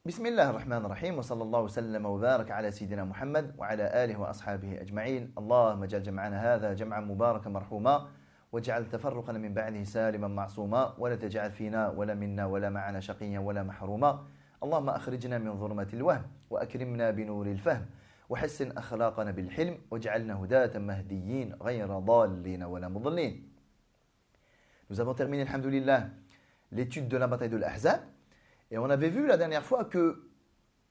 بسم الله الرحمن الرحيم وصلى الله وسلم وبارك على سيدنا محمد وعلى آله وأصحابه أجمعين. اللهم اجعل جمعنا هذا جمعا مباركا مرحوما واجعل تفرقنا من بعده سالما معصوما ولا تجعل فينا ولا منا ولا معنا شقيا ولا محروما. اللهم أخرجنا من ظلمات الوهم وأكرمنا بنور الفهم وحسن أخلاقنا بالحلم واجعلنا هداة مهديين غير ضالين ولا مضلين. Nous avons terminé, alhamdoulilah, l'étude de la bataille de l'Ahzab. Et on avait vu la dernière fois que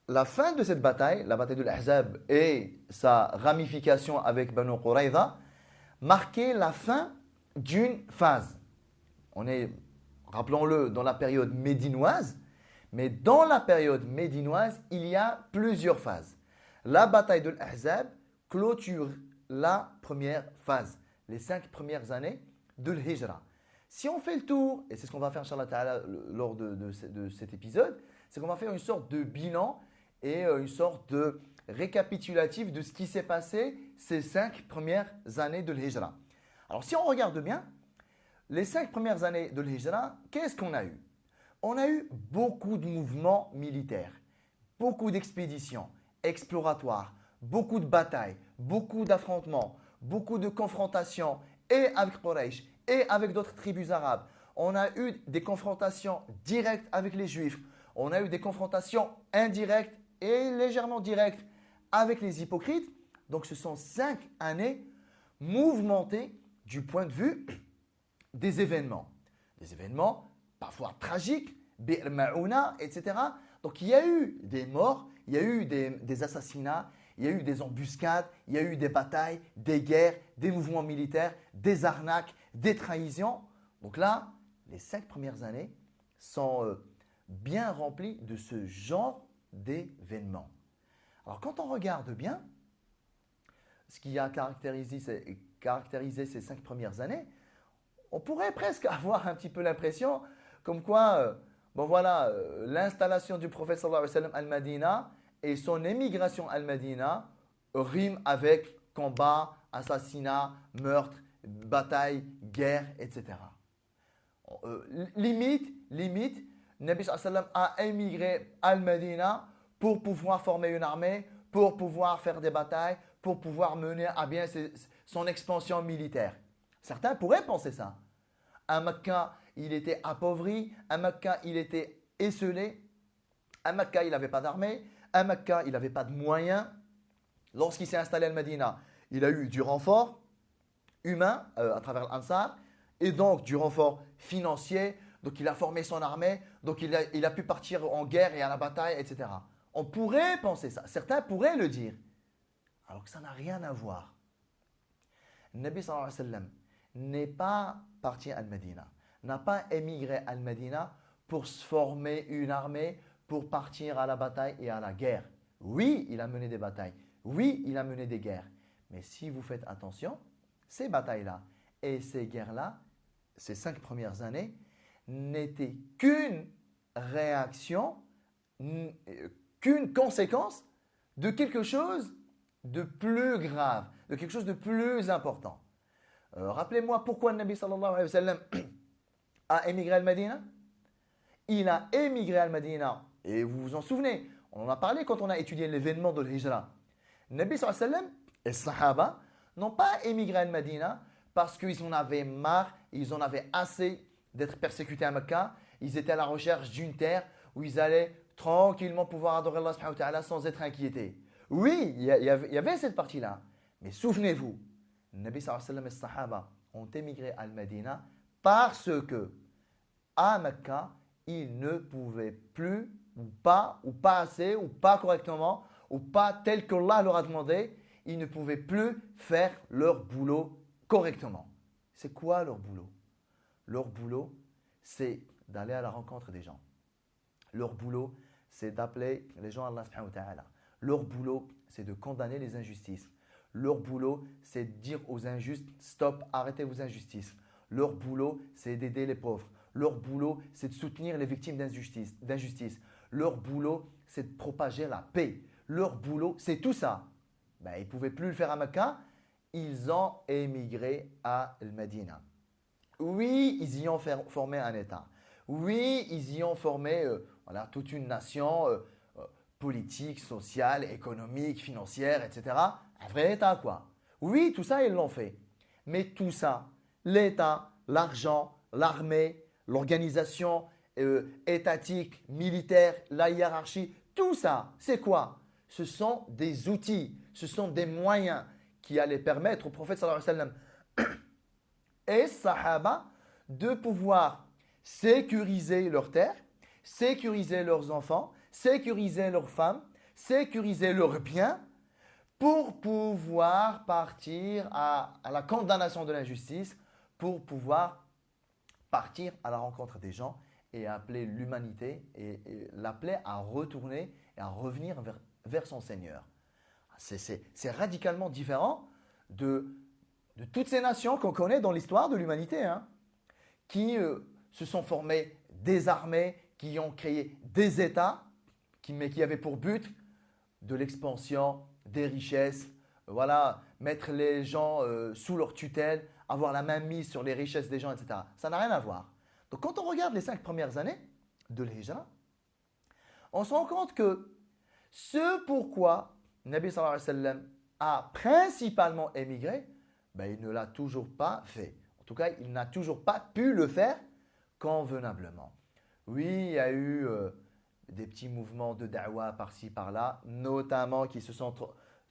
la fin de cette bataille, la bataille de l'Ahzab et sa ramification avec Banu Qurayza, marquait la fin d'une phase. On est, rappelons-le, dans la période médinoise, mais dans la période médinoise, il y a plusieurs phases. La bataille de l'Ahzab clôture la première phase, les 5 premières années de l'Hijra. Si on fait le tour, et c'est ce qu'on va faire, Inch'Allah Ta'ala, lors de cet épisode, c'est qu'on va faire une sorte de bilan et une sorte de récapitulatif de ce qui s'est passé ces 5 premières années de l'Hijra. Alors, si on regarde bien, les 5 premières années de l'Hijra, qu'est-ce qu'on a eu? On a eu beaucoup de mouvements militaires, beaucoup d'expéditions exploratoires, beaucoup de batailles, beaucoup d'affrontements, beaucoup de confrontations et avec Quraysh et avec d'autres tribus arabes. On a eu des confrontations directes avec les Juifs. On a eu des confrontations indirectes et légèrement directes avec les hypocrites. Donc ce sont 5 années mouvementées du point de vue des événements. Des événements parfois tragiques, Bir Maouna, etc. Donc il y a eu des morts, il y a eu des assassinats, il y a eu des embuscades, il y a eu des batailles, des guerres, des mouvements militaires, des arnaques, des trahisons. Donc là, les 5 premières années sont bien remplies de ce genre d'événements. Alors quand on regarde bien, ce qui a caractérisé ces 5 premières années, on pourrait presque avoir un petit peu l'impression comme quoi, l'installation du prophète sallallahu alayhi wa sallam al-Madina et son émigration al-Madina riment avec combat, assassinat, meurtre, bataille, guerre, etc. Limite, Nabi sallallahu alayhi wa sallam a émigré al-Madina pour pouvoir former une armée, pour pouvoir faire des batailles, pour pouvoir mener à bien son expansion militaire. Certains pourraient penser ça. À Mecca, il était appauvri. À Mecca, il était esseulé. À Mecca, il n'avait pas d'armée. À Mecca, il n'avait pas de moyens. Lorsqu'il s'est installé à Medina, il a eu du renfort humain à travers l'Ansar et donc du renfort financier. Donc, il a formé son armée. Donc, il a pu partir en guerre et à la bataille, etc. On pourrait penser ça. Certains pourraient le dire. Alors que ça n'a rien à voir. Nabi sallallahu alayhi wa sallam n'est pas parti à Medina, n'a pas émigré à Medina pour se former une armée, pour partir à la bataille et à la guerre. Oui, il a mené des batailles. Oui, il a mené des guerres. Mais si vous faites attention, ces batailles-là et ces guerres-là, ces 5 premières années, n'étaient qu'une réaction, qu'une conséquence de quelque chose de plus grave, de quelque chose de plus important. Rappelez-moi pourquoi le Nabi sallallahu alayhi wa sallam a émigré à Medina. Il a émigré à Medina, et vous vous en souvenez, on en a parlé quand on a étudié l'événement de l'Hijra. Le Nabi sallallahu alayhi wa sallam et les Sahaba n'ont pas émigré à Medina parce qu'ils en avaient marre, ils en avaient assez d'être persécutés à Mecca. Ils étaient à la recherche d'une terre où ils allaient tranquillement pouvoir adorer Allah subhanahu wa ta'ala sans être inquiétés. Oui, il y avait cette partie-là. Mais souvenez-vous, Nabi sallallahu alayhi wa sallam et les Sahaba ont émigré à Medina parce que à Mecca, ils ne pouvaient plus, ou pas assez, ou pas correctement, ou pas tel qu'Allah leur a demandé, ils ne pouvaient plus faire leur boulot correctement. C'est quoi leur boulot? Leur boulot, c'est d'aller à la rencontre des gens. Leur boulot, c'est d'appeler les gens à Allah subhanahu wa ta'ala. Leur boulot, c'est de condamner les injustices. Leur boulot, c'est de dire aux injustes, stop, arrêtez vos injustices. Leur boulot, c'est d'aider les pauvres. Leur boulot, c'est de soutenir les victimes d'injustice. Leur boulot, c'est de propager la paix. Leur boulot, c'est tout ça. Ils ne pouvaient plus le faire à Mecca. Ils ont émigré à Medina. Oui, ils y ont formé un État. Oui, ils y ont formé toute une nation politique, sociale, économique, financière, etc. Un vrai État, quoi. Oui, tout ça, ils l'ont fait. Mais tout ça, l'État, l'argent, l'armée, l'organisation étatique, militaire, la hiérarchie, tout ça, c'est quoi? Ce sont des outils, ce sont des moyens qui allaient permettre au prophète sallallahu alayhi wa sallam et Sahaba de pouvoir sécuriser leurs terres, sécuriser leurs enfants, sécuriser leurs femmes, sécuriser leurs biens pour pouvoir partir à la condamnation de l'injustice, pour pouvoir partir à la rencontre des gens et appeler l'humanité et l'appeler à retourner et à revenir vers son Seigneur. C'est radicalement différent de toutes ces nations qu'on connaît dans l'histoire de l'humanité, hein, qui se sont formées des armées, qui ont créé des États, mais qui avaient pour but de l'expansion des richesses, voilà, mettre les gens sous leur tutelle, avoir la main mise sur les richesses des gens, etc. Ça n'a rien à voir. Donc quand on regarde les 5 premières années de l'Hijra, on se rend compte que ce pourquoi Nabi sallallahu alayhi wa sallam a principalement émigré, ben, il ne l'a toujours pas fait. En tout cas, il n'a toujours pas pu le faire convenablement. Oui, il y a eu des petits mouvements de da'wah par-ci, par-là, notamment qui se sont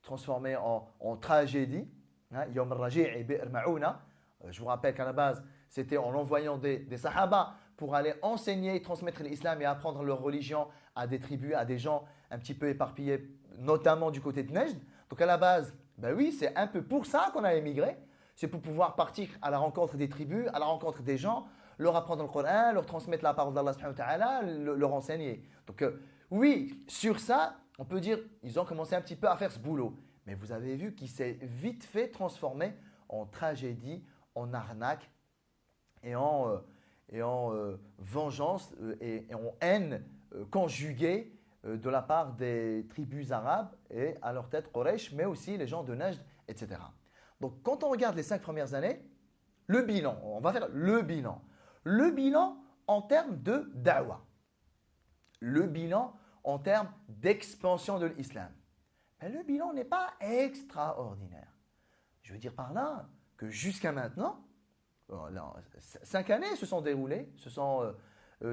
transformés en tragédie. Yom al-Raji' et Bi'r Ma'ouna. Je vous rappelle qu'à la base, c'était en envoyant des sahaba pour aller enseigner et transmettre l'islam et apprendre leur religion à des tribus, à des gens un petit peu éparpillés, notamment du côté de Najd. Donc à la base, ben oui, c'est un peu pour ça qu'on a émigré. C'est pour pouvoir partir à la rencontre des tribus, à la rencontre des gens, leur apprendre le Coran, leur transmettre la parole d'Allah subhanahu wa ta'ala, leur enseigner. Donc oui, sur ça, on peut dire ils ont commencé un petit peu à faire ce boulot. Mais vous avez vu qu'il s'est vite fait transformer en tragédie, en arnaque et en vengeance et en haine conjuguée de la part des tribus arabes et à leur tête Quraysh, mais aussi les gens de Najd, etc. Donc quand on regarde les 5 premières années, le bilan, on va faire le bilan. Le bilan en termes de da'wah. Le bilan en termes d'expansion de l'islam. Mais le bilan n'est pas extraordinaire. Je veux dire par là que jusqu'à maintenant, 5 années se sont déroulées, se sont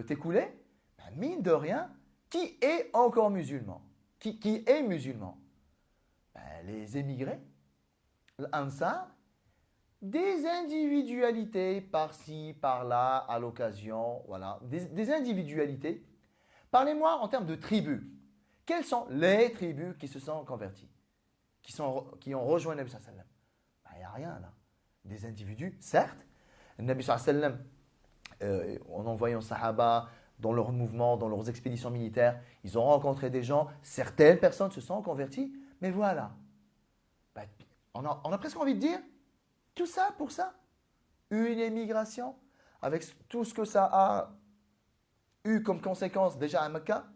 écoulées, ben mine de rien, qui est encore musulman? Qui est musulman? Ben, les émigrés, l'Ansar, des individualités par-ci, par-là, à l'occasion, voilà, des individualités. Parlez-moi en termes de tribus. Quelles sont les tribus qui se sont converties, qui ont rejoint le Nabi sallallahu alayhi wa sallam? Il n'y a rien là. Des individus, certes. Le Nabi sallallahu alayhi wa sallam, en envoyant Sahaba dans leurs mouvements, dans leurs expéditions militaires, ils ont rencontré des gens, certaines personnes se sont converties, mais voilà. Ben, on a presque envie de dire, tout ça pour ça. Une émigration, avec tout ce que ça a eu comme conséquence déjà à Mecca.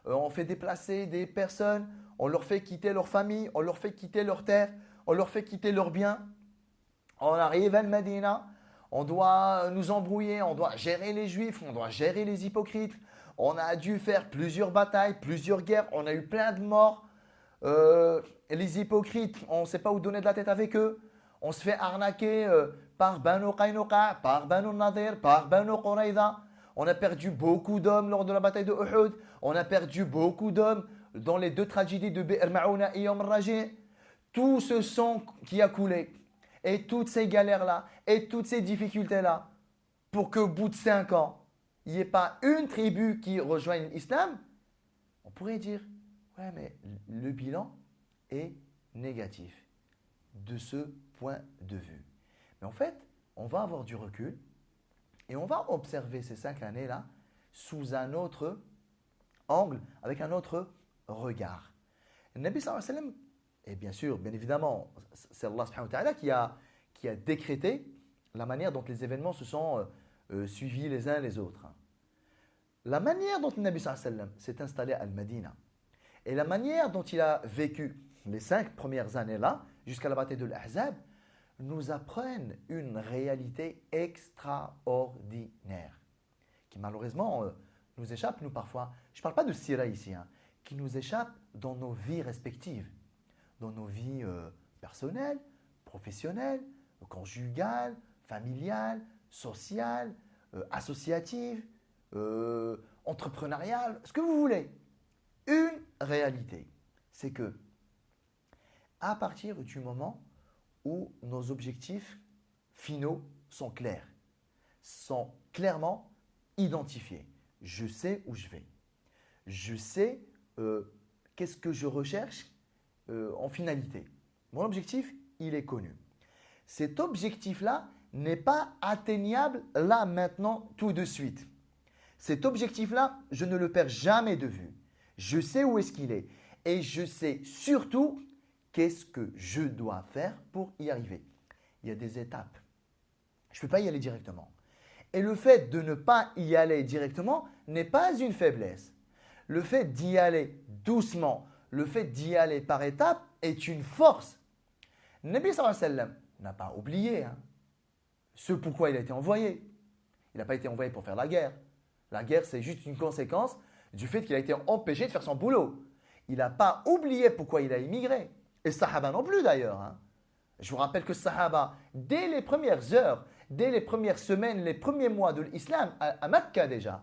On fait déplacer des personnes, on leur fait quitter leur famille, on leur fait quitter leur terre, on leur fait quitter leurs biens. On arrive à Medina, on doit nous embrouiller, on doit gérer les juifs, on doit gérer les hypocrites. On a dû faire plusieurs batailles, plusieurs guerres, on a eu plein de morts. Les hypocrites, on ne sait pas où donner de la tête avec eux. On se fait arnaquer par Banu Qaynuqa, par Banu Nadir, par Banu Qurayza. On a perdu beaucoup d'hommes lors de la bataille de Uhud. On a perdu beaucoup d'hommes dans les 2 tragédies de Bi'r Ma'ouna et Yom al-Raji'. Tout ce sang qui a coulé et toutes ces galères-là et toutes ces difficultés-là pour qu'au bout de 5 ans, il n'y ait pas une tribu qui rejoigne l'islam, on pourrait dire, ouais, mais le bilan est négatif de ce point de vue. Mais en fait, on va avoir du recul et on va observer ces 5 années-là sous un autre angle, avec un autre regard. Le Nabi sallallahu alayhi wa sallam, et bien sûr, bien évidemment, c'est Allah subhanahu wa ta'ala qui a décrété la manière dont les événements se sont suivis les uns les autres. La manière dont le Nabi sallallahu alayhi wa sallam s'est installé à Al-Madina et la manière dont il a vécu les 5 premières années-là, jusqu'à la bataille de l'Ahzab, nous apprennent une réalité extraordinaire qui malheureusement nous échappe, nous parfois. Je ne parle pas de Sira ici, hein, qui nous échappent dans nos vies respectives, dans nos vies personnelles, professionnelles, conjugales, familiales, sociales, associatives, entrepreneuriales, ce que vous voulez. Une réalité, c'est que à partir du moment où nos objectifs finaux sont clairs, sont clairement identifiés. Je sais où je vais. Je sais qu'est-ce que je recherche en finalité. Mon objectif, il est connu. Cet objectif-là n'est pas atteignable là, maintenant, tout de suite. Cet objectif-là, je ne le perds jamais de vue. Je sais où est-ce qu'il est. Et je sais surtout qu'est-ce que je dois faire pour y arriver. Il y a des étapes. Je ne peux pas y aller directement. Et le fait de ne pas y aller directement n'est pas une faiblesse. Le fait d'y aller doucement, le fait d'y aller par étapes est une force. Nabi sallallahu alayhi wa sallam n'a pas oublié ce pourquoi il a été envoyé. Il n'a pas été envoyé pour faire la guerre. La guerre, c'est juste une conséquence du fait qu'il a été empêché de faire son boulot. Il n'a pas oublié pourquoi il a immigré. Et Sahaba non plus d'ailleurs. Je vous rappelle que Sahaba, dès les premières heures, dès les premières semaines, les premiers mois de l'islam, à Mecca déjà,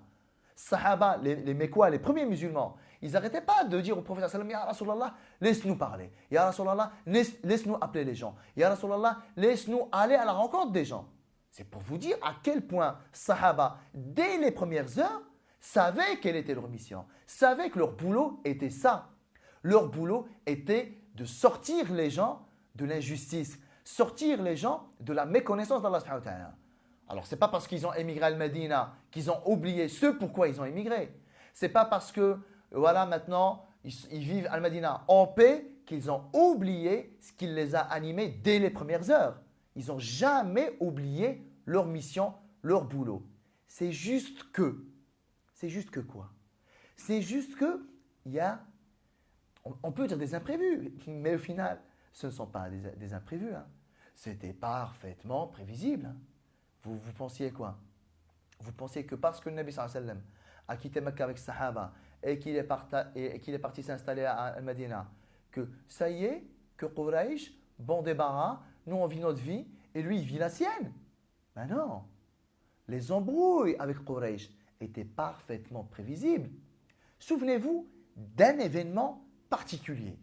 Sahaba, les Mécois, les premiers musulmans, ils n'arrêtaient pas de dire au prophète sallallahu alayhi wa sallam, Ya Rasulallah, laisse-nous parler. Ya Rasulallah, laisse-nous appeler les gens. Ya Rasulallah, laisse-nous aller à la rencontre des gens. C'est pour vous dire à quel point Sahaba, dès les premières heures, savaient quelle était leur mission, savaient que leur boulot était ça. Leur boulot était de sortir les gens de l'injustice, sortir les gens de la méconnaissance d'Allah subhanahu wa ta'ala. Alors, ce n'est pas parce qu'ils ont émigré à Al-Madina qu'ils ont oublié ce pourquoi ils ont émigré. Ce n'est pas parce que, voilà, maintenant, ils vivent à Al-Madina en paix qu'ils ont oublié ce qui les a animés dès les premières heures. Ils n'ont jamais oublié leur mission, leur boulot. C'est juste que quoi? C'est juste qu'il y a, on peut dire des imprévus, mais au final, ce ne sont pas des imprévus. C'était parfaitement prévisible. Vous pensiez quoi? Vous pensiez que parce que le Nabi sallallahu alayhi wa sallam a quitté Mecca avec Sahaba et qu'il est parti s'installer à Al-Madina, que ça y est, que Quraysh, bon débarras, nous on vit notre vie et lui il vit la sienne? Ben non. Les embrouilles avec Quraysh étaient parfaitement prévisibles. Souvenez-vous d'un événement particulier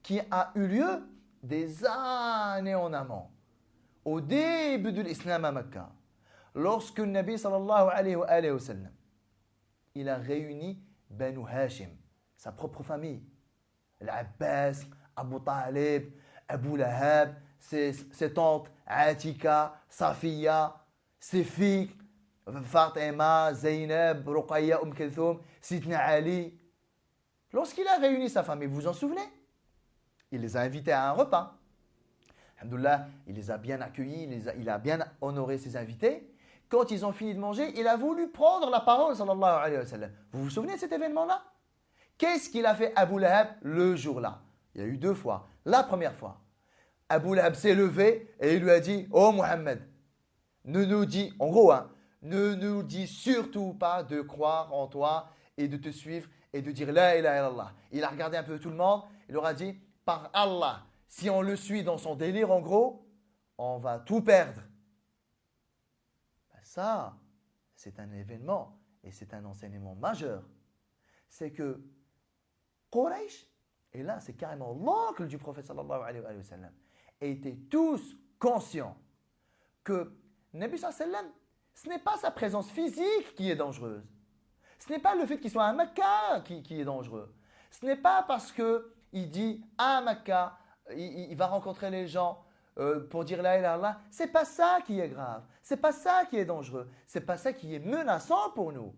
qui a eu lieu des années en amont, au début de l'islam à Mecca, lorsque le Nabi sallallahu alayhi wa sallam, il a réuni Banu Hashim, sa propre famille, l'Abbas, Abu Talib, Abu Lahab, ses tantes, Atika, Safiya, ses filles, Fatima, Zaynab, Ruqayya, Kulthum, Sidna Ali. Lorsqu'il a réuni sa famille, vous vous en souvenez? Il les a invités à un repas. Alhamdoulilah, il les a bien accueillis, il a bien honoré ses invités. Quand ils ont fini de manger, il a voulu prendre la parole, sallallahu alayhi wa sallam. Vous vous souvenez de cet événement-là? Qu'est-ce qu'il a fait Abu Lahab le jour-là? Il y a eu deux fois. La première fois, Abu Lahab s'est levé et il lui a dit, oh Mohammed, ne nous dis, en gros, ne nous dis surtout pas de croire en toi et de te suivre et de dire la ilaha illallah. Il a regardé un peu tout le monde, il leur a dit, par Allah, si on le suit dans son délire, en gros, on va tout perdre. Ben ça, c'est un événement et c'est un enseignement majeur. C'est que Quraysh, et là c'est carrément l'oncle du prophète sallallahu alayhi wa sallam, étaient tous conscients que Nabi sallallahu alayhi wa sallam, ce n'est pas sa présence physique qui est dangereuse. Ce n'est pas le fait qu'il soit à Mecca qui est dangereux. Ce n'est pas parce qu'il dit à Mecca, il va rencontrer les gens pour dire la ilaha illallah. Ce n'est pas ça qui est grave. Ce n'est pas ça qui est dangereux. Ce n'est pas ça qui est menaçant pour nous.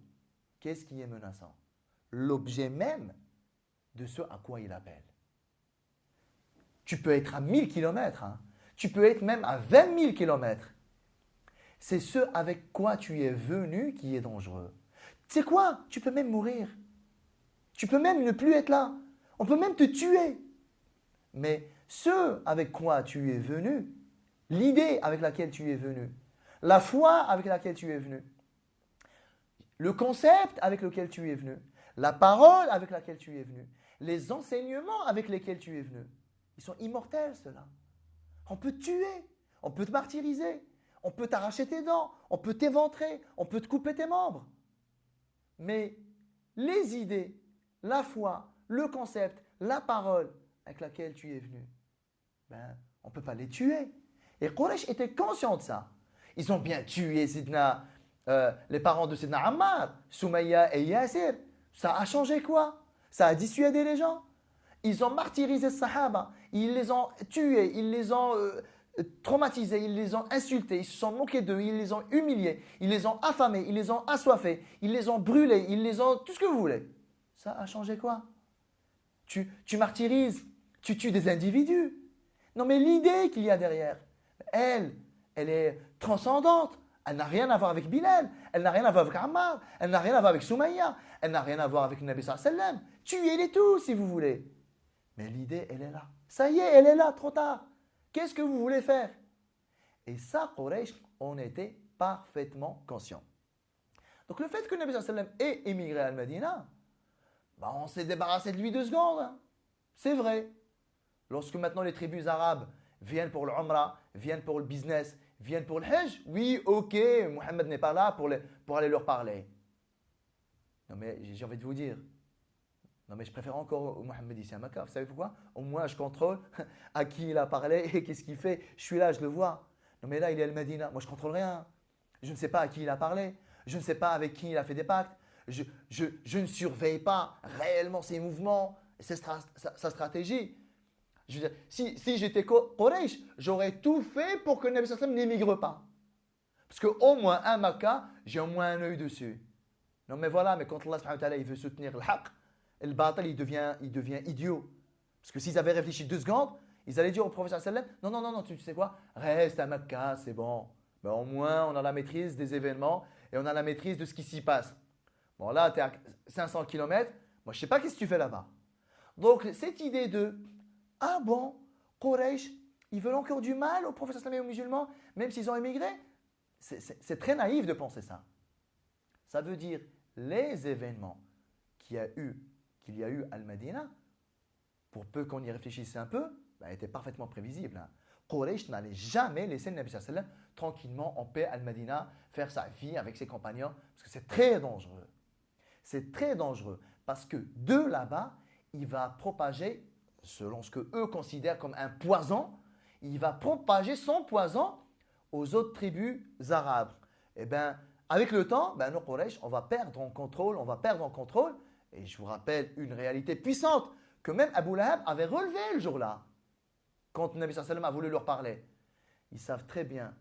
Qu'est-ce qui est menaçant? L'objet même de ce à quoi il appelle. Tu peux être à 1000 km. Tu peux être même à 20 000 km. C'est ce avec quoi tu es venu qui est dangereux. Tu sais quoi? Tu peux même mourir. Tu peux même ne plus être là. On peut même te tuer. Mais ce avec quoi tu es venu, l'idée avec laquelle tu es venu, la foi avec laquelle tu es venu, le concept avec lequel tu es venu, la parole avec laquelle tu es venu, les enseignements avec lesquels tu es venu. Ils sont immortels, ceux-là. On peut te tuer, on peut te martyriser, on peut t'arracher tes dents, on peut t'éventrer, on peut te couper tes membres. Mais les idées, la foi, le concept, la parole avec laquelle tu es venu, ben, on ne peut pas les tuer. Et Quraysh était conscient de ça. Ils ont bien tué les parents de Sidna Ammar, Soumaïa et Yasir. Ça a changé quoi? Ça a dissuadé les gens. Ils ont martyrisé les Sahaba. Ils les ont tués, ils les ont traumatisés, ils les ont insultés, ils se sont moqués d'eux, ils les ont humiliés, ils les ont affamés, ils les ont assoiffés, ils les ont brûlés, ils les ont... tout ce que vous voulez. Ça a changé quoi? Tu martyrises, tu tues des individus. Non mais l'idée qu'il y a derrière, elle est transcendante. Elle n'a rien à voir avec Bilal, elle n'a rien à voir avec Ammar, elle n'a rien à voir avec Soumaïa, elle n'a rien à voir avec le Nabi sallallahu alayhi wa sallam. Tuez-les tous si vous voulez. Mais l'idée, elle est là. Ça y est, elle est là, trop tard. Qu'est-ce que vous voulez faire? Et ça, Quraysh en était parfaitement conscient. Donc le fait que le Nabi sallallahu alayhi wa sallam ait émigré à Medina, bah, on s'est débarrassé de lui 2 secondes. Hein. C'est vrai. Lorsque maintenant les tribus arabes viennent pour le Umrah, viennent pour le business, viennent pour le Hajj, oui, ok, Mohammed n'est pas là pour aller leur parler. Non mais j'ai envie de vous dire, non mais je préfère encore Mohammed ici à Makkah. Vous savez pourquoi? Au moins je contrôle à qui il a parlé et qu'est-ce qu'il fait. Je suis là, je le vois. Non mais là il est à Medina, moi je contrôle rien. Je ne sais pas à qui il a parlé. Je ne sais pas avec qui il a fait des pactes. Je ne surveille pas réellement ses mouvements, sa stratégie. Je veux dire, si j'étais Quraysh, j'aurais tout fait pour que le Nabi sallallahu alayhi wa sallam n'émigre pas. Parce qu'au moins un Makkah, j'ai au moins un œil dessus. Non mais voilà, mais quand Allah subhanahu wa ta'ala il veut soutenir le haqq, le batal il devient idiot. Parce que s'ils avaient réfléchi 2 secondes, ils allaient dire au prophète sallallahu alayhi wa sallam, non, tu sais quoi, reste à Makkah, c'est bon. Mais au moins on a la maîtrise des événements et on a la maîtrise de ce qui s'y passe. Bon là, tu es à 500 km, moi je ne sais pas qu'est-ce que tu fais là-bas. Donc cette idée de ah bon, Quraysh, ils veulent encore du mal aux prophètes et aux musulmans, même s'ils ont émigré? C'est très naïf de penser ça. Ça veut dire les événements qu'il y a eu à Al-Madina, pour peu qu'on y réfléchisse un peu, bah, étaient parfaitement prévisibles. Hein. Quraysh n'allait jamais laisser le Nabi sallallahu alayhi wa sallam tranquillement en paix à Al-Madina, faire sa vie avec ses compagnons, parce que c'est très dangereux. C'est très dangereux, parce que de là-bas, il va propager selon ce qu'eux considèrent comme un poison, il va propager son poison aux autres tribus arabes. Et bien, avec le temps, nous, Quraysh, on va perdre en contrôle. Et je vous rappelle une réalité puissante que même Abu Lahab avait relevée le jour-là, quand le Nabi sallallahu alayhi wa sallam a voulu leur parler. Ils savent très bien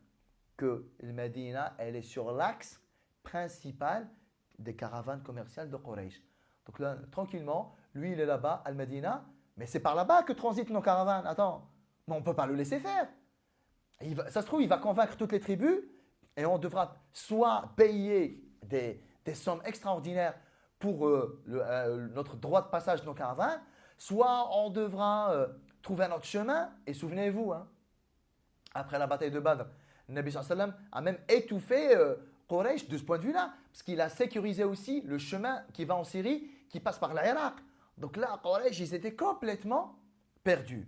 que le Medina, elle est sur l'axe principal des caravanes commerciales de Quraysh. Donc là, tranquillement, lui, il est là-bas, à Al-Medina, mais c'est par là-bas que transitent nos caravanes. Attends, mais on ne peut pas le laisser faire. Ça se trouve, il va convaincre toutes les tribus et on devra soit payer des sommes extraordinaires pour notre droit de passage de nos caravanes, soit on devra trouver un autre chemin. Et souvenez-vous, hein, après la bataille de Badr, le Nabi sallallahu alayhi wa sallam a même étouffé Quraysh de ce point de vue-là, parce qu'il a sécurisé aussi le chemin qui va en Syrie, qui passe par l'Irak. Donc là, Quraysh, ils étaient complètement perdus.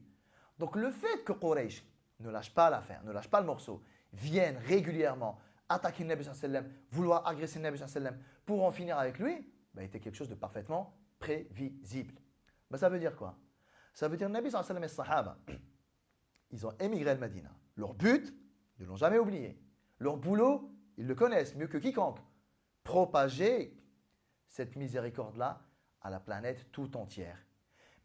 Donc le fait que Quraysh ne lâche pas l'affaire, ne lâche pas le morceau, vienne régulièrement attaquer le Nabi sallallahu alayhi wa sallam, vouloir agresser le Nabi sallallahu alayhi wa sallam pour en finir avec lui, était quelque chose de parfaitement prévisible. Ça veut dire quoi? Ça veut dire que le Nabi sallallahu alayhi wa sallam et les Sahaba, ils ont émigré à Medina. Leur but, ils ne l'ont jamais oublié. Leur boulot, ils le connaissent mieux que quiconque. Propager cette miséricorde-là à la planète tout entière.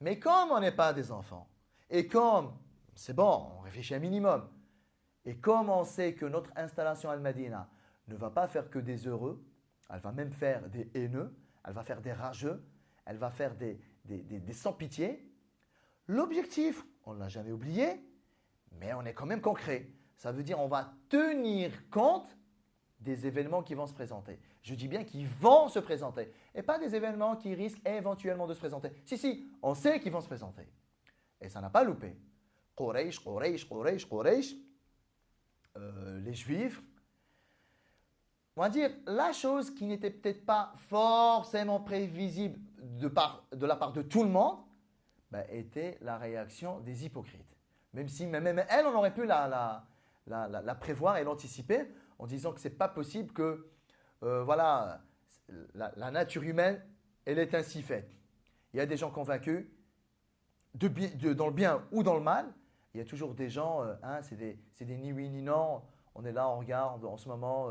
Mais comme on n'est pas des enfants, et comme, c'est bon, on réfléchit un minimum, et comme on sait que notre installation à Al-Madina ne va pas faire que des heureux, elle va même faire des haineux, elle va faire des rageux, elle va faire des sans-pitié, l'objectif, on ne l'a jamais oublié, mais on est quand même concret. Ça veut dire on va tenir compte des événements qui vont se présenter. Je dis bien qu'ils vont se présenter et pas des événements qui risquent éventuellement de se présenter. Si, on sait qu'ils vont se présenter. Et ça n'a pas loupé. Quraysh, les Juifs, on va dire, la chose qui n'était peut-être pas forcément prévisible de la part de tout le monde, ben, était la réaction des hypocrites. Même si même elle, on aurait pu la prévoir et l'anticiper en disant que ce n'est pas possible que voilà, la nature humaine, elle est ainsi faite. Il y a des gens convaincus dans le bien ou dans le mal. Il y a toujours des gens, c'est des ni oui ni non. On est là, on regarde en ce moment,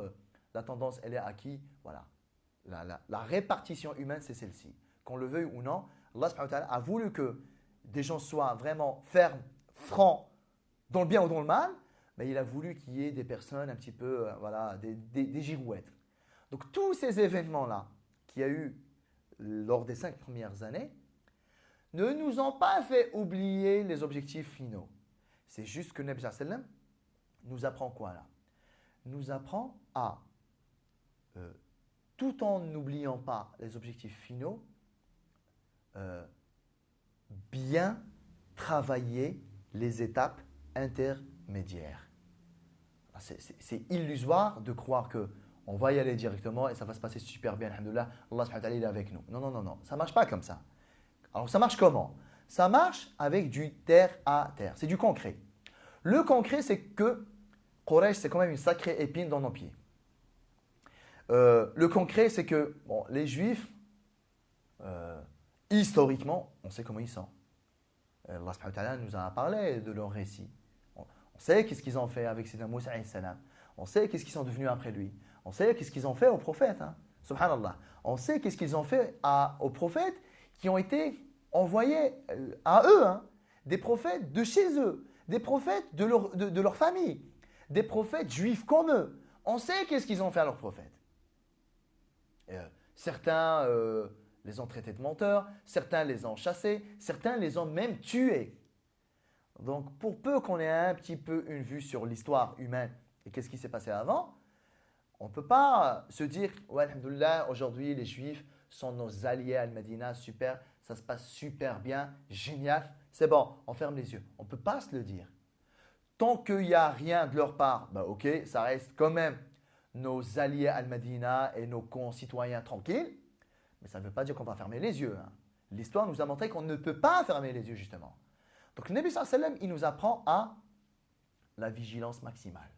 la tendance, elle est à qui? Voilà. La répartition humaine, c'est celle-ci. Qu'on le veuille ou non, Allah subhanahu wa ta'ala a voulu que des gens soient vraiment fermes, francs, dans le bien ou dans le mal, mais il a voulu qu'il y ait des personnes un petit peu, voilà, des girouettes. Donc tous ces événements-là qu'il y a eu lors des 5 premières années ne nous ont pas fait oublier les objectifs finaux. C'est juste que Nabi sallallahu alayhi wa sallam nous apprend quoi là? Nous apprend à, tout en n'oubliant pas les objectifs finaux, bien travailler les étapes intermédiaires. C'est illusoire de croire que on va y aller directement et ça va se passer super bien, alhamdoulilah, Allah subhanahu wa ta'ala est avec nous. Non, non, non, non, ça ne marche pas comme ça. Alors ça marche comment? Ça marche avec du terre à terre, c'est du concret. Le concret, c'est que Quraysh, c'est quand même une sacrée épine dans nos pieds. Le concret, c'est que bon, les Juifs, historiquement, on sait comment ils sont. Allah subhanahu wa ta'ala nous a parlé de leur récit. On sait qu'est-ce qu'ils ont fait avec Sidna Moussa alayhi salam. On sait qu'est-ce qu'ils sont devenus après lui. On sait qu'est-ce qu'ils ont fait aux prophètes. Hein. Subhanallah. On sait qu'est-ce qu'ils ont fait aux prophètes qui ont été envoyés à eux. Hein. Des prophètes de chez eux. Des prophètes de leur famille. Des prophètes juifs comme eux. On sait qu'est-ce qu'ils ont fait à leurs prophètes. Certains les ont traités de menteurs. Certains les ont chassés. Certains les ont même tués. Donc, pour peu qu'on ait un petit peu une vue sur l'histoire humaine et qu'est-ce qui s'est passé avant, on ne peut pas se dire « Ouais, alhamdoulilah, aujourd'hui, les Juifs sont nos alliés à Al-Madina, super, ça se passe super bien, génial, c'est bon, on ferme les yeux. » On ne peut pas se le dire. Tant qu'il n'y a rien de leur part, bah ok, ça reste quand même nos alliés à Al-Madina et nos concitoyens tranquilles, mais ça ne veut pas dire qu'on va fermer les yeux. Hein. L'histoire nous a montré qu'on ne peut pas fermer les yeux, justement. Donc, le Nabi sallallahu alayhi wa sallam, il nous apprend à la vigilance maximale.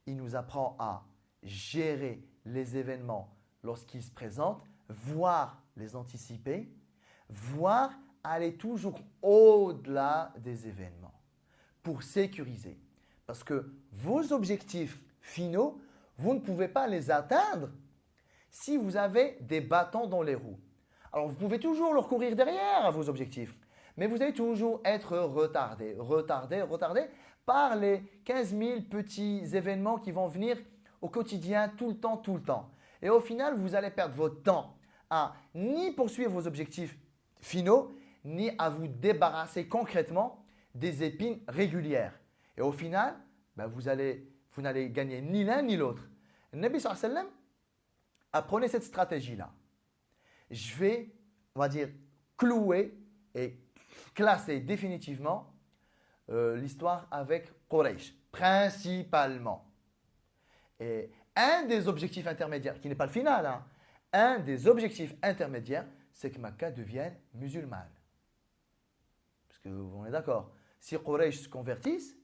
Il nous apprend à gérer les événements lorsqu'ils se présentent, voire les anticiper, voire aller toujours au-delà des événements pour sécuriser. Parce que vos objectifs finaux, vous ne pouvez pas les atteindre si vous avez des bâtons dans les roues. Alors, vous pouvez toujours leur courir derrière à vos objectifs. Mais vous allez toujours être retardé par les 15 000 petits événements qui vont venir au quotidien, tout le temps. Et au final, vous allez perdre votre temps à ni poursuivre vos objectifs finaux, ni à vous débarrasser concrètement des épines régulières. Et au final, vous n'allez gagner ni l'un ni l'autre. Le Nabi sallallahu alayhi wa sallam apprenait cette stratégie-là. Je vais, on va dire, clouer et classer définitivement l'histoire avec Quraysh, principalement. Et un des objectifs intermédiaires, qui n'est pas le final, hein, un des objectifs intermédiaires, c'est que Makkah devienne musulmane. Parce que on est d'accord, si Quraysh se convertissent,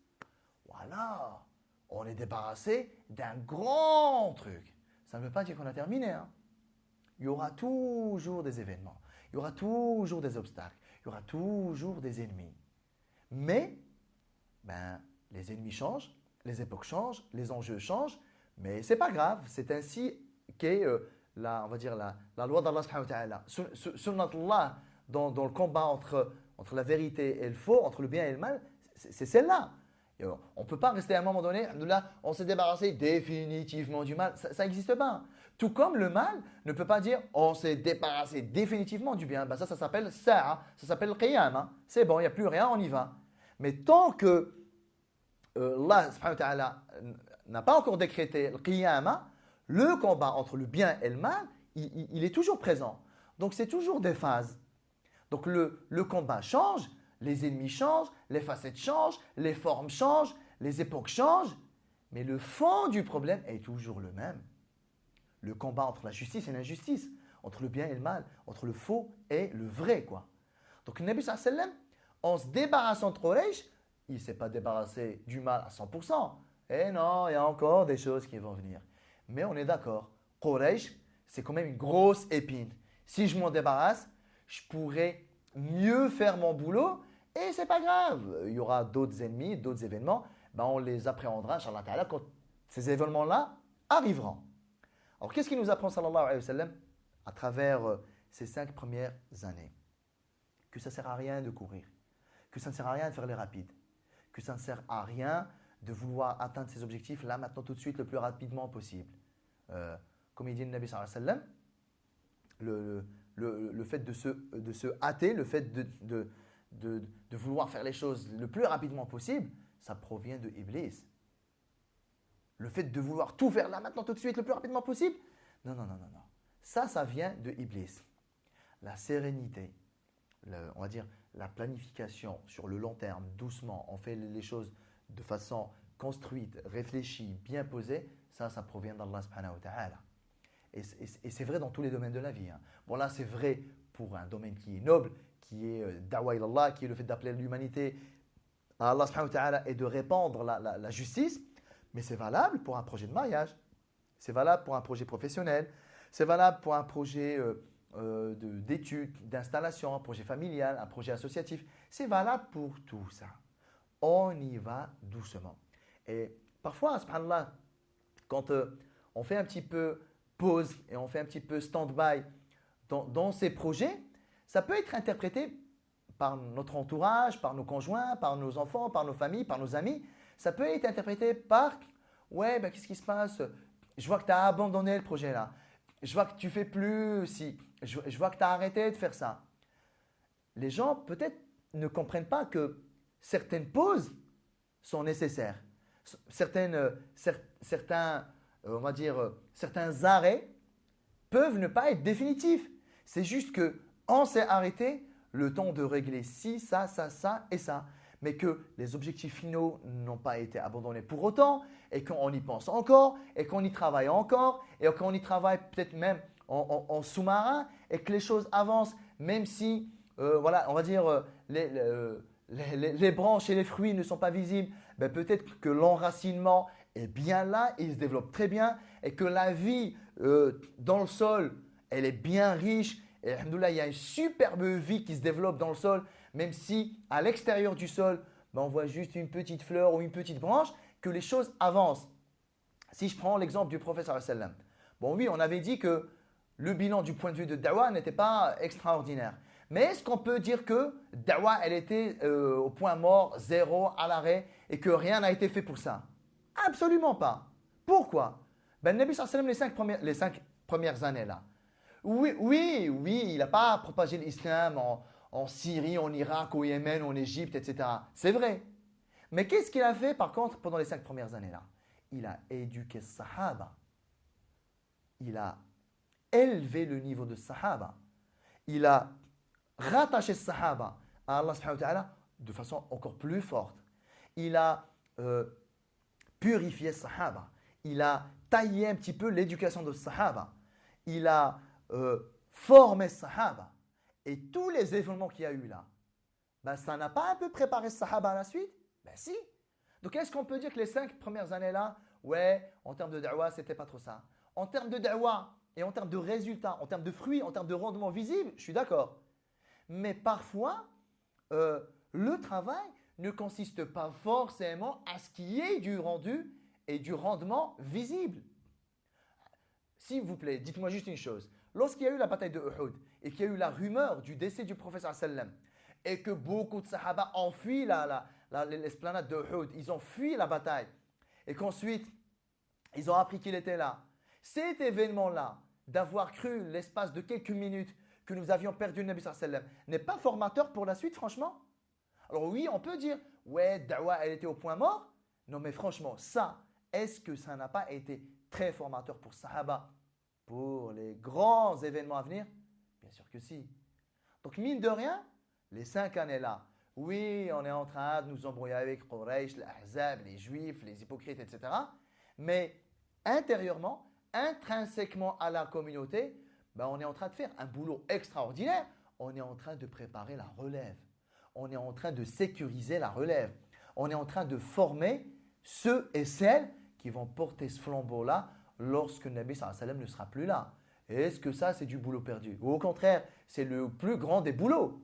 voilà, on est débarrassé d'un grand truc. Ça ne veut pas dire qu'on a terminé. Hein. Il y aura toujours des événements, il y aura toujours des obstacles. Il y aura toujours des ennemis. Mais, les ennemis changent, les époques changent, les enjeux changent, mais ce n'est pas grave. C'est ainsi qu'est on va dire la loi d'Allah subhanahu wa ta'ala. Sunnatullah dans le combat entre la vérité et le faux, entre le bien et le mal, c'est celle-là. On ne peut pas rester à un moment donné, on s'est débarrassé définitivement du mal. Ça n'existe pas. Tout comme le mal ne peut pas dire on s'est débarrassé définitivement du bien. Ça s'appelle sa'a, ça s'appelle le qiyam. Hein. C'est bon, il n'y a plus rien, on y va. Mais tant que Allah subhanahu wa ta'ala n'a pas encore décrété le qiyam, le combat entre le bien et le mal, il est toujours présent. Donc c'est toujours des phases. Donc le combat change, les ennemis changent, les facettes changent, les formes changent, les époques changent, mais le fond du problème est toujours le même. le combat entre la justice et l'injustice, entre le bien et le mal, entre le faux et le vrai, quoi. Donc le Nabi sallallahu alayhi wa sallam, en se débarrassant de Quraysh, il ne s'est pas débarrassé du mal à 100%. Et non, il y a encore des choses qui vont venir. Mais on est d'accord, Quraysh, c'est quand même une grosse épine. Si je m'en débarrasse, je pourrais mieux faire mon boulot et c'est pas grave. Il y aura d'autres ennemis, d'autres événements. Ben on les appréhendera, Inch'Allah Ta'ala, quand ces événements-là arriveront. Alors, qu'est-ce qu'il nous apprend, sallallahu alayhi wa sallam, à travers ces 5 premières années? Que ça ne sert à rien de courir, que ça ne sert à rien de faire les rapides, que ça ne sert à rien de vouloir atteindre ses objectifs là, maintenant, tout de suite, le plus rapidement possible. Comme il dit le Nabi sallallahu alayhi wa sallam, le fait de se hâter, le fait de vouloir faire les choses le plus rapidement possible, ça provient de Iblis. Le fait de vouloir tout faire là, maintenant, tout de suite, le plus rapidement possible, non, non, non, non, non. Ça vient de Iblis. La sérénité, on va dire la planification sur le long terme, doucement, on fait les choses de façon construite, réfléchie, bien posée, ça provient d'Allah subhanahu wa ta'ala. Et c'est vrai dans tous les domaines de la vie. Hein. Bon, là, c'est vrai pour un domaine qui est noble, qui est da'wa ilallah, qui est le fait d'appeler l'humanité à Allah subhanahu wa ta'ala et de répandre la justice. Mais c'est valable pour un projet de mariage, c'est valable pour un projet professionnel, c'est valable pour un projet d'études, d'installation, un projet familial, un projet associatif. C'est valable pour tout ça. On y va doucement. Et parfois, subhanallah, quand on fait un petit peu pause et on fait un petit peu stand-by dans ces projets, ça peut être interprété par notre entourage, par nos conjoints, par nos enfants, par nos familles, par nos amis. Ça peut être interprété par « Ouais, ben, qu'est-ce qui se passe? Je vois que tu as abandonné le projet là. Je vois que tu fais plus si. Je vois que tu as arrêté de faire ça. » Les gens peut-être ne comprennent pas que certaines pauses sont nécessaires. Certains, on va dire, certains arrêts peuvent ne pas être définitifs. C'est juste qu'on s'est arrêté le temps de régler ci, ça et ça. Mais que les objectifs finaux n'ont pas été abandonnés pour autant et qu'on y pense encore et qu'on y travaille encore et qu'on y travaille peut-être même en sous-marin et que les choses avancent même si, voilà, on va dire, les branches et les fruits ne sont pas visibles. Ben peut-être que l'enracinement est bien là et il se développe très bien et que la vie dans le sol, elle est bien riche. Et alhamdoulilah, il y a une superbe vie qui se développe dans le sol, même si à l'extérieur du sol, ben, on voit juste une petite fleur ou une petite branche, que les choses avancent. Si je prends l'exemple du prophète sallallahu alayhi wa sallam. Bon oui, on avait dit que le bilan du point de vue de Da'wa n'était pas extraordinaire. Mais est-ce qu'on peut dire que Da'wa, elle était au point mort, zéro, à l'arrêt, et que rien n'a été fait pour ça? Absolument pas. Pourquoi? Ben, le Nabi sallallahu alayhi wa sallam, les 5 premières années là, oui, il n'a pas propagé l'islam en Syrie, en Irak, au Yémen, en Égypte, etc. C'est vrai. Mais qu'est-ce qu'il a fait par contre pendant les 5 premières années-là? Il a éduqué les Sahaba. Il a élevé le niveau de Sahaba. Il a rattaché les Sahaba à Allah subhanahu wa ta'ala de façon encore plus forte. Il a purifié les Sahaba. Il a taillé un petit peu l'éducation de Sahaba. Il a formé Sahaba. Et tous les événements qu'il y a eu là, ben, ça n'a pas un peu préparé Sahaba à la suite? Ben si. Donc est-ce qu'on peut dire que les 5 premières années là, ouais, en termes de da'wa, c'était pas trop ça. En termes de da'wa et en termes de résultats, en termes de fruits, en termes de rendement visible, je suis d'accord. Mais parfois, le travail ne consiste pas forcément à ce qu'il y ait du rendu et du rendement visible. S'il vous plaît, dites-moi juste une chose. Lorsqu'il y a eu la bataille de Uhud et qu'il y a eu la rumeur du décès du prophète sallam et que beaucoup de Sahaba ont fui l'esplanade de Uhud, ils ont fui la bataille et qu'ensuite ils ont appris qu'il était là. Cet événement-là, d'avoir cru l'espace de quelques minutes que nous avions perdu le Nabi sallam, n'est pas formateur pour la suite, franchement? Alors oui, on peut dire, ouais, Da'wa, elle était au point mort. Non, mais franchement, ça, est-ce que ça n'a pas été très formateur pour Sahaba, pour les grands événements à venir? Bien sûr que si. Donc, mine de rien, les 5 années-là, oui, on est en train de nous embrouiller avec Quraysh, les Ahzab, les Juifs, les hypocrites, etc. Mais intérieurement, intrinsèquement à la communauté, ben, on est en train de faire un boulot extraordinaire. On est en train de préparer la relève. On est en train de sécuriser la relève. On est en train de former ceux et celles qui vont porter ce flambeau-là lorsque le Nabi sallallahu alayhi wa sallam ne sera plus là. Est-ce que ça, c'est du boulot perdu? Ou au contraire, c'est le plus grand des boulots.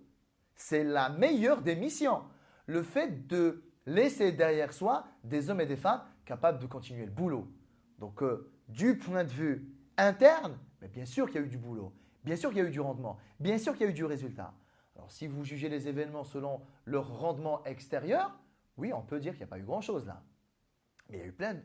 C'est la meilleure des missions. Le fait de laisser derrière soi des hommes et des femmes capables de continuer le boulot. Donc, du point de vue interne, mais bien sûr qu'il y a eu du boulot. Bien sûr qu'il y a eu du rendement. Bien sûr qu'il y a eu du résultat. Alors, si vous jugez les événements selon leur rendement extérieur, oui, on peut dire qu'il n'y a pas eu grand-chose là. Mais il y a eu plein de...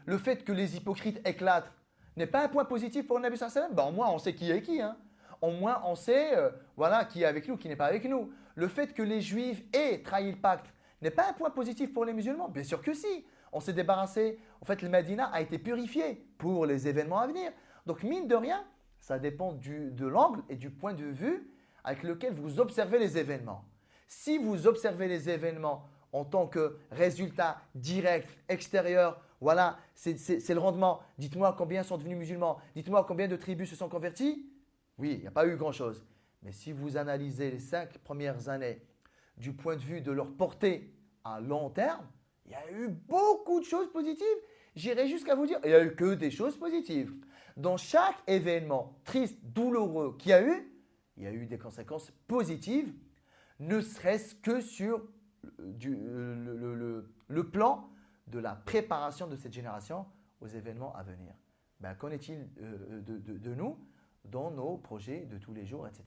Le fait que les hypocrites éclatent n'est pas un point positif pour le Nabi sallallahu alayhi wa sallam. Ben, au moins, on sait qui est qui. Hein. Au moins, on sait voilà, qui est avec nous, qui n'est pas avec nous. Le fait que les Juifs aient trahi le pacte n'est pas un point positif pour les musulmans. Bien sûr que si. On s'est débarrassé. En fait, le Médina a été purifié pour les événements à venir. Donc, mine de rien, ça dépend de l'angle et du point de vue avec lequel vous observez les événements. Si vous observez les événements en tant que résultat direct, extérieur, voilà, c'est le rendement. Dites-moi combien sont devenus musulmans. Dites-moi combien de tribus se sont converties. Oui, il n'y a pas eu grand-chose. Mais si vous analysez les 5 premières années du point de vue de leur portée à long terme, il y a eu beaucoup de choses positives. J'irai jusqu'à vous dire, il n'y a eu que des choses positives. Dans chaque événement triste, douloureux qu'il y a eu des conséquences positives, ne serait-ce que sur le plan de la préparation de cette génération aux événements à venir. Ben, qu'en est-il de nous dans nos projets de tous les jours, etc.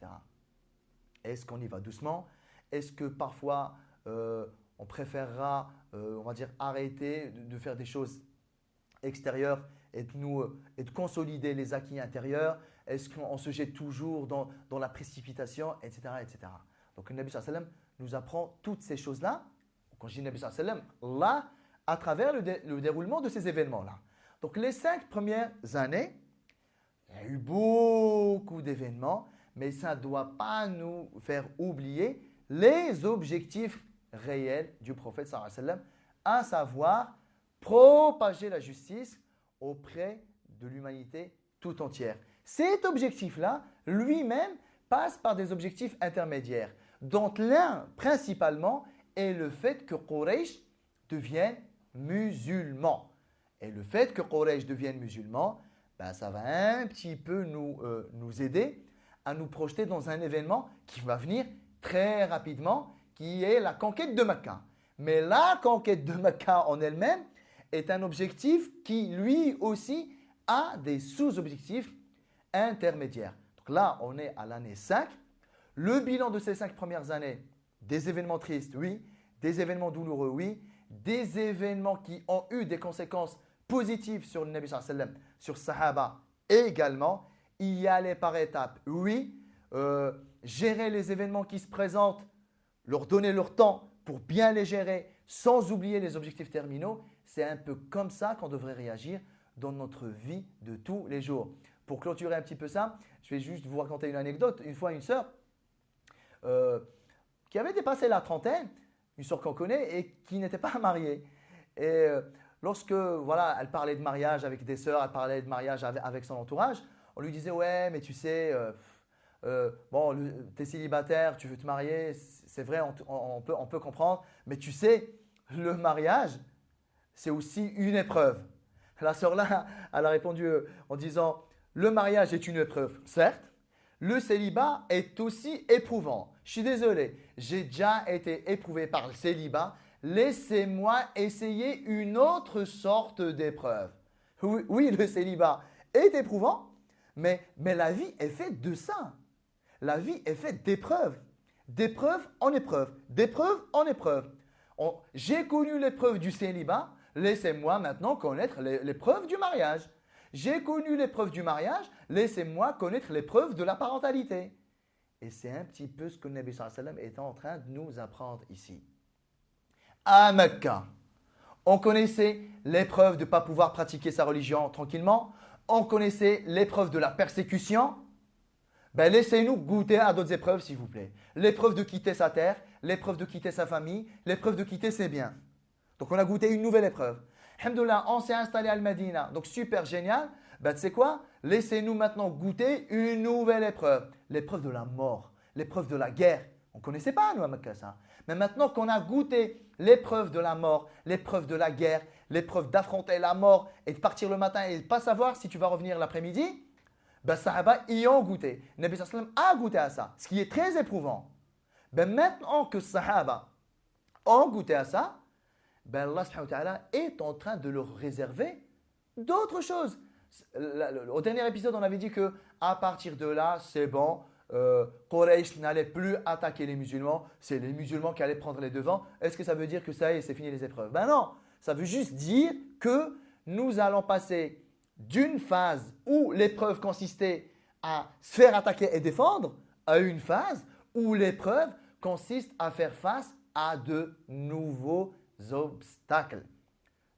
Est-ce qu'on y va doucement? Est-ce que parfois on préférera, on va dire, arrêter de faire des choses extérieures et de consolider les acquis intérieurs? Est-ce qu'on se jette toujours dans la précipitation, etc., etc. Donc le Nabi sallallahu alayhi wa sallam nous apprend toutes ces choses-là. Quand je dis Nabi sallallahu alayhi wa sallam, là, à travers le déroulement de ces événements-là. Donc les 5 premières années, il y a eu beaucoup d'événements, mais ça ne doit pas nous faire oublier les objectifs réels du prophète sallallahu alayhi wa sallam, à savoir propager la justice auprès de l'humanité tout entière. Cet objectif-là, lui-même, passe par des objectifs intermédiaires, dont l'un principalement est le fait que Quraysh devienne musulman. Et le fait que Quraysh devienne musulman, ben, ça va un petit peu nous aider à nous projeter dans un événement qui va venir très rapidement, qui est la conquête de Mecca. Mais la conquête de Mecca en elle-même est un objectif qui, lui aussi, a des sous-objectifs intermédiaires. Donc là, on est à l'année 5. Le bilan de ces 5 premières années, des événements tristes, oui. Des événements douloureux, oui. Des événements qui ont eu des conséquences positives sur le Nabi sallallahu alayhi wa sallam, sur Sahaba également. Y aller par étapes, oui. Gérer les événements qui se présentent, leur donner leur temps pour bien les gérer sans oublier les objectifs terminaux. C'est un peu comme ça qu'on devrait réagir dans notre vie de tous les jours. Pour clôturer un petit peu ça, je vais juste vous raconter une anecdote. Une fois, une sœur qui avait dépassé la trentaine, une sœur qu'on connaît et qui n'était pas mariée. Et lorsque voilà, elle parlait de mariage avec des sœurs, elle parlait de mariage avec son entourage, on lui disait « Ouais, mais tu sais, bon, tu es célibataire, tu veux te marier, c'est vrai, on peut comprendre, mais tu sais, le mariage, c'est aussi une épreuve. » La sœur là, elle a répondu en disant « Le mariage est une épreuve, certes. Le célibat est aussi éprouvant. Je suis désolé, j'ai déjà été éprouvé par le célibat. Laissez-moi essayer une autre sorte d'épreuve. » Oui, le célibat est éprouvant, mais la vie est faite de ça. La vie est faite d'épreuves. D'épreuve en épreuve. D'épreuve en épreuve. J'ai connu l'épreuve du célibat. Laissez-moi maintenant connaître l'épreuve du mariage. J'ai connu l'épreuve du mariage, laissez-moi connaître l'épreuve de la parentalité. Et c'est un petit peu ce que le Nabi sallallahu alayhi wa sallam est en train de nous apprendre ici. À Mecca, on connaissait l'épreuve de ne pas pouvoir pratiquer sa religion tranquillement. On connaissait l'épreuve de la persécution. Ben, laissez-nous goûter à d'autres épreuves, s'il vous plaît. L'épreuve de quitter sa terre, l'épreuve de quitter sa famille, l'épreuve de quitter ses biens. Donc, on a goûté une nouvelle épreuve. Alhamdoulilah, on s'est installé à Al-Madina, donc super génial. Ben, tu sais quoi? Laissez-nous maintenant goûter une nouvelle épreuve. L'épreuve de la mort, l'épreuve de la guerre. On ne connaissait pas, nous, à Mecca, ça. Mais maintenant qu'on a goûté l'épreuve de la mort, l'épreuve de la guerre, l'épreuve d'affronter la mort et de partir le matin et de ne pas savoir si tu vas revenir l'après-midi, ben, Sahaba y ont goûté. Nabi sallam a goûté à ça, ce qui est très éprouvant. Ben, maintenant que Sahaba ont goûté à ça, ben, Allah subhanahu wa ta'ala est en train de leur réserver d'autres choses. Au dernier épisode, on avait dit que à partir de là, c'est bon. Quraysh n'allait plus attaquer les musulmans, c'est les musulmans qui allaient prendre les devants. Est-ce que ça veut dire que ça y est, c'est fini les épreuves? Ben non, ça veut juste dire que nous allons passer d'une phase où l'épreuve consistait à se faire attaquer et défendre à une phase où l'épreuve consiste à faire face à de nouveaux obstacles,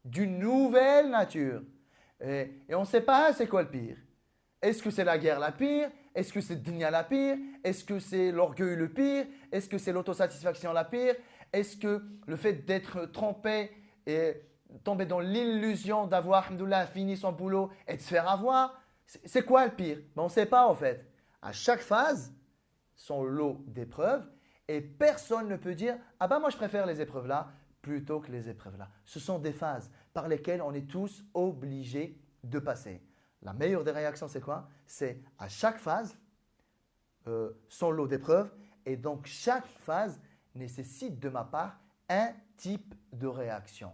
d'une nouvelle nature. Et on ne sait pas c'est quoi le pire. Est-ce que c'est la guerre la pire? Est-ce que c'est dunya la pire? Est-ce que c'est l'orgueil le pire? Est-ce que c'est l'autosatisfaction la pire? Est-ce que le fait d'être trompé et tomber dans l'illusion d'avoir, alhamdoulilah, fini son boulot et de se faire avoir? C'est quoi le pire? Mais on ne sait pas en fait. À chaque phase, son lot d'épreuves et personne ne peut dire « Ah ben moi je préfère les épreuves là plutôt que les épreuves là ». Ce sont des phases par lesquelles on est tous obligés de passer. La meilleure des réactions, c'est quoi? C'est à chaque phase, son lot d'épreuves. Et donc, chaque phase nécessite de ma part un type de réaction.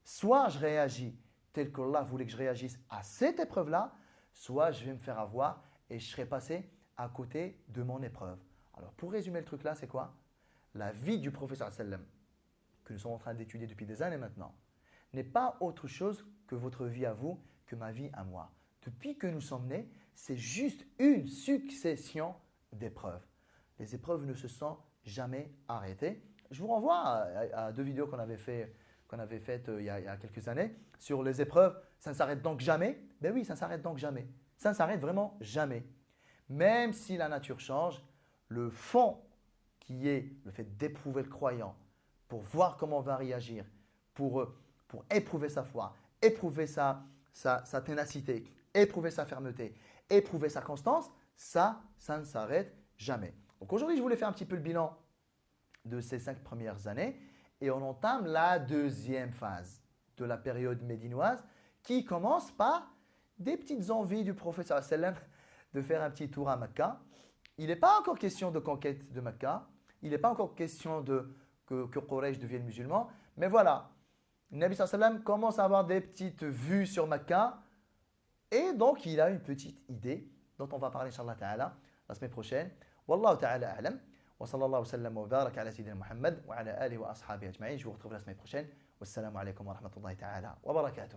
Soit je réagis tel qu'Allah voulait que je réagisse à cette épreuve-là, soit je vais me faire avoir et je serai passé à côté de mon épreuve. Alors, pour résumer le truc là, c'est quoi? La vie du prophète sallam, que nous sommes en train d'étudier depuis des années maintenant, n'est pas autre chose que votre vie à vous, que ma vie à moi. Depuis que nous sommes nés, c'est juste une succession d'épreuves. Les épreuves ne se sont jamais arrêtées. Je vous renvoie à deux vidéos qu'on avait faites il y a quelques années sur les épreuves. Ça ne s'arrête donc jamais. Ben oui, ça ne s'arrête donc jamais. Ça ne s'arrête vraiment jamais. Même si la nature change, le fond qui est le fait d'éprouver le croyant pour voir comment on va réagir, pour éprouver sa foi, éprouver sa ténacité, éprouver sa fermeté, éprouver sa constance, ça ne s'arrête jamais. Donc aujourd'hui, je voulais faire un petit peu le bilan de ces 5 premières années et on entame la deuxième phase de la période médinoise qui commence par des petites envies du prophète sallallahu alayhi wa sallam de faire un petit tour à Mecca. Il n'est pas encore question de conquête de Mecca, il n'est pas encore question que Quraysh devienne musulman, mais voilà, le Nabi sallallahu alayhi wa sallam commence à avoir des petites vues sur Mecca. Et donc, il a une petite idée dont on va parler, Inch'Allah Ta'ala, la semaine prochaine. Wallahu Ta'ala a'lam. Wa sallallahu sallam wa barak ala Sayyidina Muhammad wa ala alihi wa ashabihi ajma'in. Je vous retrouve la semaine prochaine. Wassalamu alaikum wa rahmatullahi ta'ala wa barakatuh.